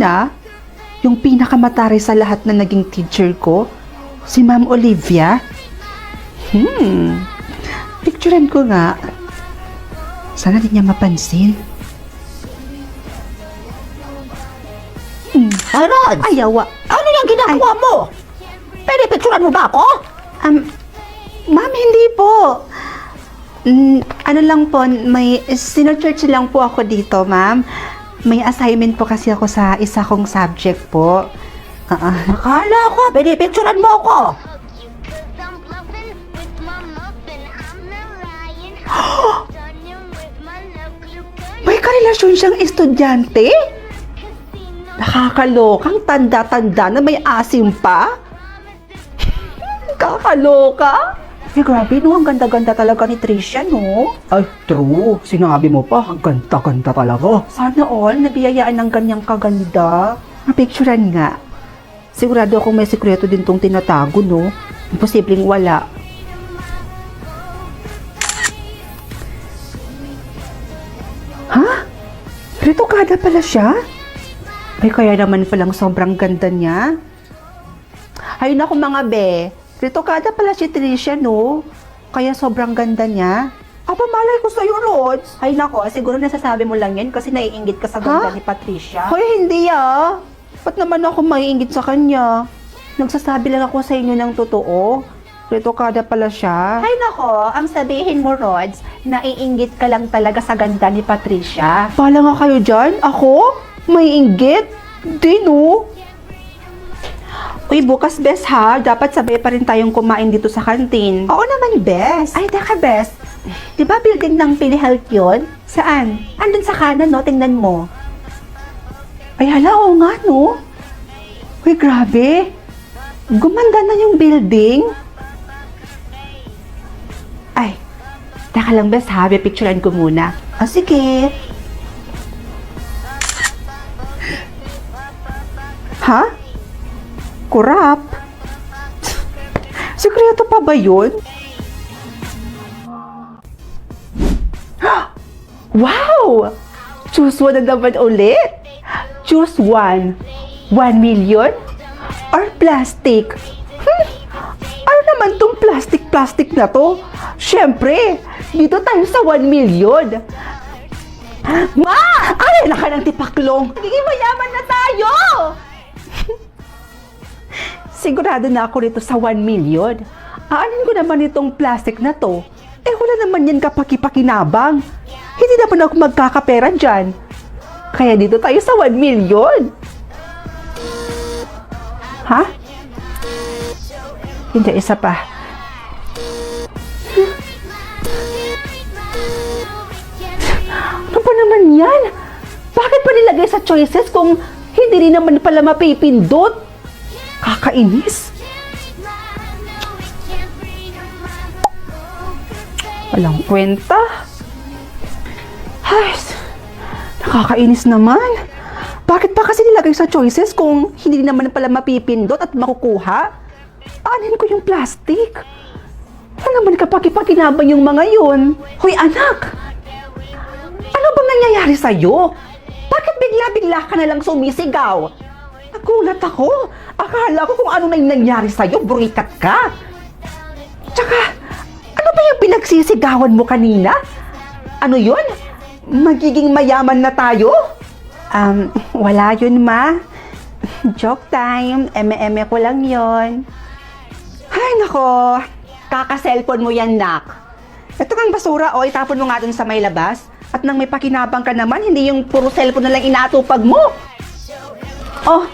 na, yung pinakamatari sa lahat na naging teacher ko, si Ma'am Olivia. Picturean ko nga. Sana di niya mapansin. Harold! Ayawa. Ano yung ginagawa mo? Pinipicturan mo ba ako? Ma'am, hindi po. Ano lang po, may sino-church lang po ako dito, ma'am. May assignment po kasi ako sa isa kong subject po. Akala ko, pinipicturan mo ako. May karelasyon siyang estudyante? Nakakalokang tanda-tanda na may asim pa? Kakaloka? Eh, grabe, no? Ang ganda-ganda talaga ni Tricia, no? Ay, true. Sinabi mo pa, ang ganda-ganda talaga. Sana all, nabiyayaan ng ganyang kaganda. Napicturean nga. Sigurado akong may sikreto din tong tinatago, no? Imposibleng wala. Ha? Retokada pala siya? Ay, kaya naman palang sobrang ganda niya. Ay, naku mga be. Retokada pala si Tricia, no? Kaya sobrang ganda niya. Aba, malay ko sa'yo, Rods. Ay, nako, siguro nasasabi mo lang yan kasi naiinggit ka sa ganda ni Patricia. Hoy, hindi ah. Ba't naman ako maiinggit sa kanya? Nagsasabi lang ako sa inyo ng totoo. Retokada pala siya. Ay, nako, ang sabihin mo, Rods, naiinggit ka lang talaga sa ganda ni Patricia. Pala nga kayo dyan? Ako? Maiinggit? Di, no? Uy, bukas, Bes, ha? Dapat sabay pa rin tayong kumain dito sa kantin. Oo naman, Bes. Ay, teka, Bes. Di ba building ng PhilHealth yun? Saan? Andun sa kanan, no? Tingnan mo. Ay, hala, oo nga, no? Uy, grabe. Gumanda na yung building. Ay, teka lang, Bes, ha? Pipicturean ko muna. Ah, sige. Ha? Kurap? Sikreto pa ba yun? Wow! Choose one na naman ulit. Choose one. 1 million? Or plastic? Ano naman tong plastic na to? Siyempre, dito tayo sa 1 million. Ma! Ay, naka ng tipaklong. Nagiging mayaman na tayo! Sigurado na ako rito sa 1 million. Aanin ko naman itong plastic na to. Eh, wala naman yan kapaki-pakinabang. Hindi naman ako magkakapera dyan. Kaya dito tayo sa 1 million. Ha? Hindi, isa pa. Ano ba naman yan? Bakit pa nilagay sa choices kung hindi rin naman pala mapipindot? Kakainis. Walang kwenta. Ay, nakakainis naman. Bakit pa kasi nilagay sa choices kung hindi naman pala mapipindot at makukuha? Anin ko yung plastic. Ano naman kapaki-pakinabang yung mga yun? Hoy anak! Ano bang nangyayari sa'yo? Bakit bigla-bigla ka na lang sumisigaw? Nagulat ako. Akala ko kung ano na yung nangyari sa'yo, burikat ka. Tsaka, ano ba yung pinagsisigawan mo kanina? Ano yun? Magiging mayaman na tayo? Wala yun, ma. Joke time. Eme-eme ko lang yun. Ay, nako. Kaka-cellphone mo yan, nak. Ito kang basura, o itapon mo nga dun sa may labas. At nang may pakinabang ka naman, hindi yung puro cellphone na lang inaatupag mo. Oh.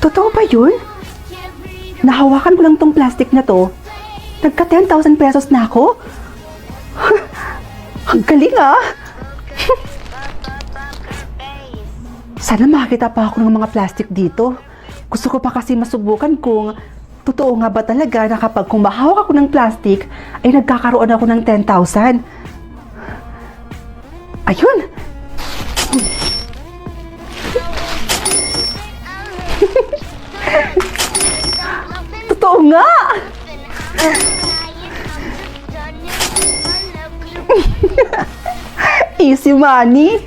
Totoo ba yun? Nahawakan ko lang tong plastic na to. Nagka 10,000 pesos na ako? Ang galing ah! Sana makakita pa ako ng mga plastic dito. Gusto ko pa kasi masubukan kung totoo nga ba talaga na kapag kung mahawak ako ng plastic, ay nagkakaroon ako ng 10,000. Ayun! nga! Easy money.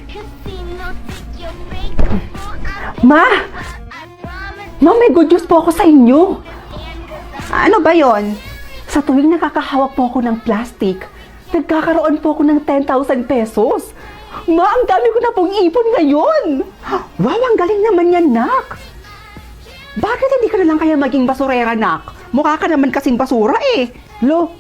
Ma! Ma, may good news po ako sa inyo. Ano ba yon? Sa tuwing nakakahawak po ako ng plastic, nagkakaroon po ako ng 10,000 pesos. Ma, ang dami ko na pong ipon ngayon. Wow, ang galing naman yan, nak. Bakit hindi ka na lang kaya maging basurera, nak? Mukha ka naman kasing basura eh. Lo,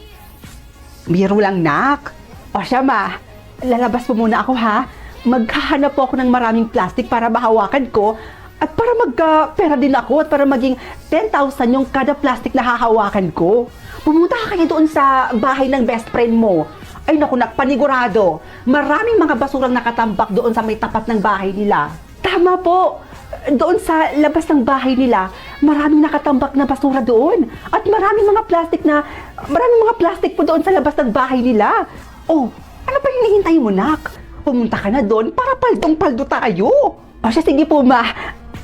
biro lang, nak. O siya, ma, lalabas po muna ako, ha? Maghahanap po ako ng maraming plastic para mahawakan ko at para magka-pera din ako at para maging 10,000 yung kada plastic na hahawakan ko. Pumunta ka kayo doon sa bahay ng best friend mo. Ay naku, panigurado. Maraming mga basurang nakatambak doon sa may tapat ng bahay nila. Tama po. Doon sa labas ng bahay nila, maraming nakatambak na basura doon. At maraming mga plastic po doon sa labas ng bahay nila. Oh, ano pa hinihintay mo, nak? Pumunta ka na doon para paldong-paldo tayo. O siya, sige po, ma.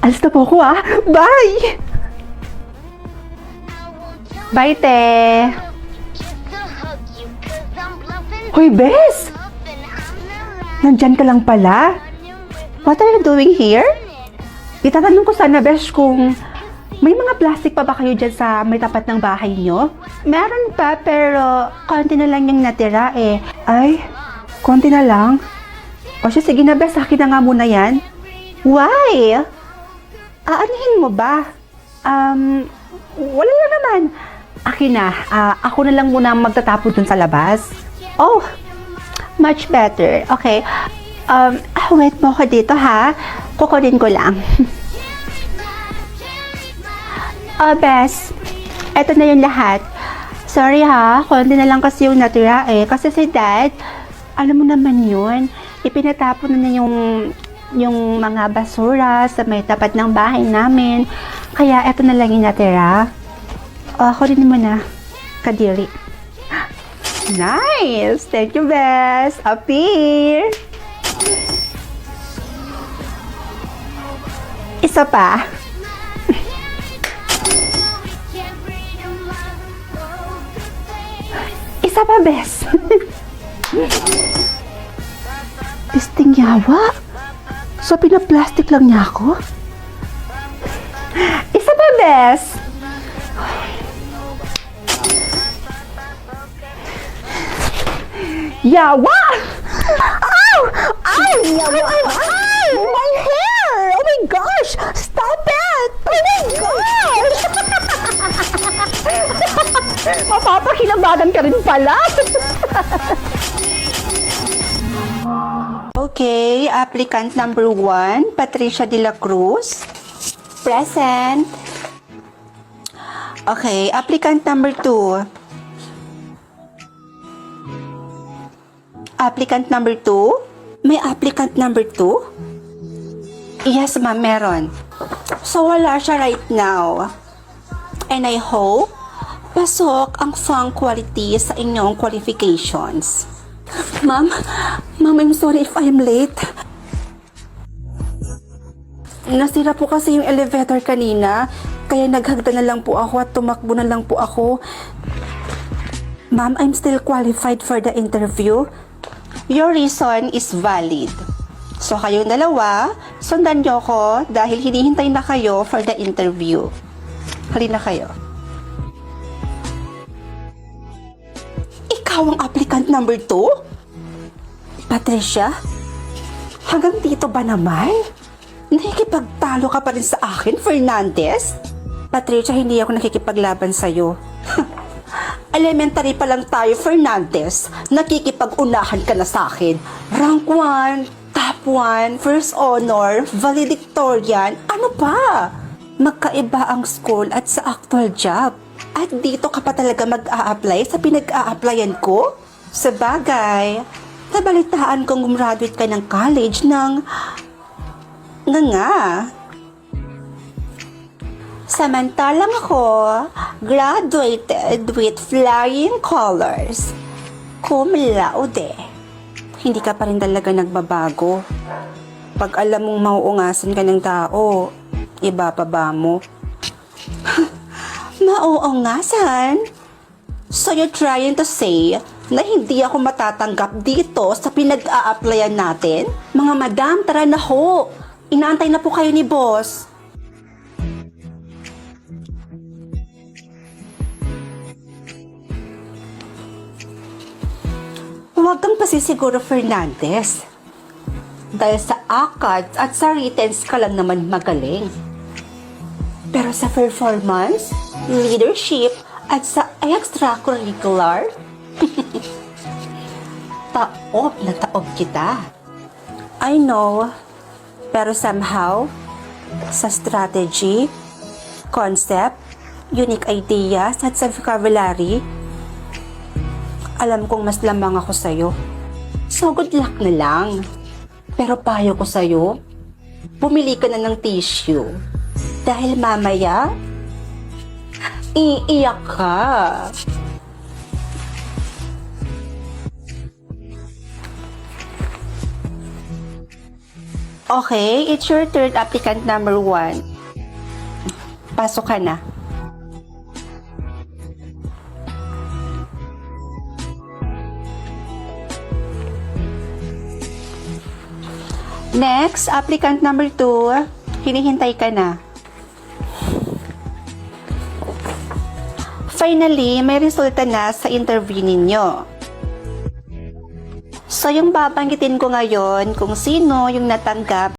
Alis na po ako, ha? Bye! Bye, te! Hoy, Bes! Nandyan ka lang pala? What are you doing here? Itatanong ko sana, Bes, kung may mga plastic pa ba kayo dyan sa may tapat ng bahay nyo? Meron pa, pero konti na lang yung natira eh. Ay, konti na lang? O siya, sige na, Bes, akin na nga muna yan. Why? Aanihin mo ba? Wala lang naman. Akin na, ako na lang muna magtatapon dun sa labas. Oh, much better. Okay. Wait mo ako dito, ha? Kukunin ko lang. Bes, eto na yung lahat. Sorry ha, konti na lang kasi yung natira eh. Kasi si Dad, alam mo naman yun, ipinatapon na yung mga basura sa may tapat ng bahay namin. Kaya eto na lang yung natira. Kunin mo na, kadiri. Nice! Thank you, Bes. Appear! Isa pa. Isa pa, Bes. Pisting yawa. So, pinaplastic lang niya ako? Isa pa, Bes. Yawa! Ow! Ow! Yawa! Ow! My hair! Oh my gosh! Stop it! Oh my gosh! Mapapakilabagan ka rin pala! Okay, applicant number 1, Patricia de la Cruz. Present. Okay, applicant number 2. Applicant number 2? May applicant number 2? Yes, ma'am, meron. So, wala siya right now. And I hope pasok ang song quality sa inyong qualifications. Ma'am, I'm sorry if I'm late. Nasira po kasi yung elevator kanina, kaya naghagda na lang po ako at tumakbo na lang po ako. Ma'am, I'm still qualified for the interview. Your reason is valid. So, kayong dalawa, sundan nyo ko dahil hinihintay na kayo for the interview. Halina kayo. Ikaw ang applicant number 2? Patricia? Hanggang dito ba naman? Nakikipagtalo ka pa rin sa akin, Fernandez? Patricia, hindi ako nakikipaglaban sa'yo. Elementary pa lang tayo, Fernandez. Nakikipag-unahan ka na sa akin. Rank 1, top 1, first honor, valedictorian. Ano pa? Magkaiba ang school at sa actual job. At dito ka pa talaga mag-a-apply sa pinag-a-applyan ko? Sa bagay, nabalitaan kong gumraduate ka ng college ng... nga. Samantalang ako, graduated with flying colors. Cum laude. Hindi ka pa rin talaga nagbabago. Pag alam mong mauungasan ka ng tao, iba pa ba mo? Maoo nga, San. So you're trying to say na hindi ako matatanggap dito sa pinag-a-applyan natin? Mga madam, tara na ho. Inaantay na po kayo ni boss. Huwag kang pasisiguro, Fernandez. Dahil sa ACADS at sa writtens ka lang naman magaling. Pero sa performance, leadership, at sa extracurricular, taob na taob kita. I know, pero somehow, sa strategy, concept, unique ideas, at sa vocabulary, alam kong mas lamang ako sa'yo. So good luck na lang. Pero payo ko sa'yo, bumili ka na ng tissue. Dahil mamaya, iiyak ka. Okay, it's your turn, applicant number 1. Pasok ka na. Next, applicant number 2. Hinihintay ka na. Finally, may resulta na sa interview ninyo. So, yung babanggitin ko ngayon kung sino yung natanggap